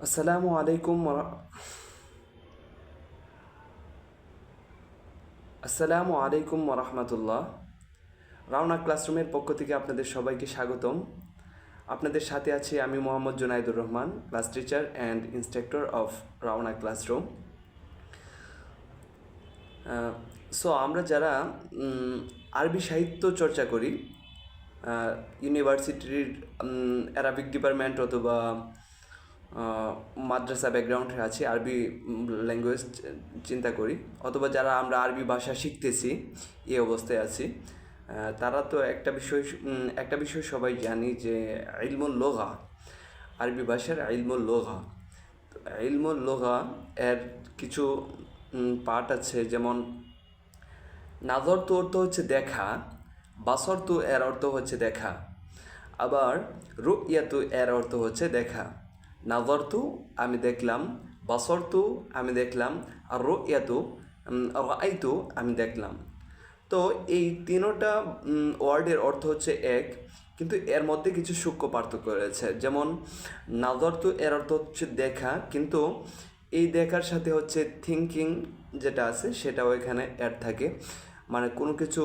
আসসালামু আলাইকুম আসসালামু আলাইকুম ওরহমতুল্লাহ। রাওনা ক্লাসরুমের পক্ষ থেকে আপনাদের সবাইকে স্বাগতম। আপনাদের সাথে আছি আমি Mohammad Junaidur Rahman, class teacher and instructor of Rawna classroom. আমরা যারা আরবি সাহিত্য চর্চা করি, ইউনিভার্সিটির অ্যারাবিক ডিপার্টমেন্ট অথবা মাদ্রাসা ব্যাকগ্রাউন্ডে আছে, আরবি ল্যাঙ্গুয়েজ চিন্তা করি, অথবা যারা আমরা আরবি ভাষা শিখতেছি এই অবস্থায় আছি, তারা তো একটা বিষয় সবাই জানি যে ইলমুল লোগা, আরবি ভাষার ইলমুল লোগা। তো ইলমুল লোগা এর কিছু পার্ট আছে, যেমন নাজর তো অর্থ হচ্ছে দেখা, বাসর তো এর অর্থ হচ্ছে দেখা, আবার রুইয়াতু এর অর্থ হচ্ছে দেখা। নাজর তু আমি দেখলাম, বাসর তু আমি দেখলাম, আর রুইয়াতু রাআইতু আমি দেখলাম। তো এই তিনোটা ওয়ার্ডের অর্থ হচ্ছে এক, কিন্তু এর মধ্যে কিছু সূক্ষ্ম পার্থক্য রয়েছে। যেমন নাজর তু এর অর্থ হচ্ছে দেখা, কিন্তু এই দেখার সাথে হচ্ছে থিঙ্কিং যেটা আছে সেটাও এখানে অ্যাড থাকে, মানে কোনো কিছু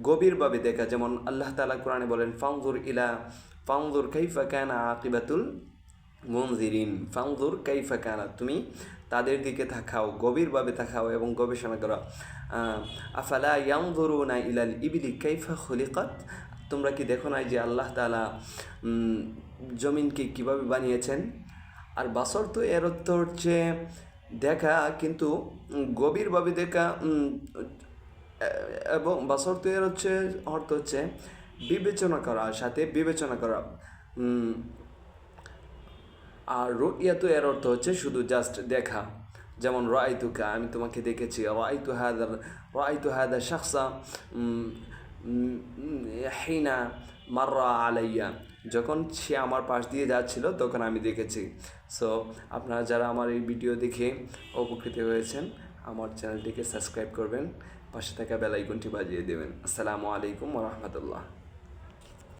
গভীরভাবে দেখা। যেমন আল্লাহ তাআলা কোরআনে বলেন ফানজুর কাইফা কানা আকিবাতুল মুনজিরিন। ফানজুর কাইফা কানা, তুমি তাদের দিকে তাকাও, গভীরভাবে তাকাও এবং গবেষণা করো। আফালা ইয়ানজুরুনা ইলাল ইবিলি কাইফা খুলিকাত, তোমরা কি দেখো না যে আল্লাহ তাআলা জমিনকে কিভাবে বানিয়েছেন। আর বাসর তো এর অর্থ হচ্ছে দেখা, কিন্তু গভীরভাবে দেখা, এবং বাসর তো এর অর্থ হচ্ছে বিবেচনা করা, সাথে বিবেচনা করা। আর রুইয়াতু এর অর্থ হচ্ছে শুধু জাস্ট দেখা। যেমন রাআইতুকা, আমি তোমাকে দেখেছি। রাআইতু হাদা শাখসা হিনা মাররা আলাইয়া, যখন সে আমার পাশ দিয়ে যাচ্ছিল তখন আমি দেখেছি। সো আপনারা যারা আমার এই ভিডিও দেখে উপকৃত হয়েছেন, আমার চ্যানেলটিকে সাবস্ক্রাইব করবেন, পাশে থাকা বেল আইকনটি বাজিয়ে দেবেন। আসসালামু আলাইকুম ওয়া রাহমাতুল্লাহ।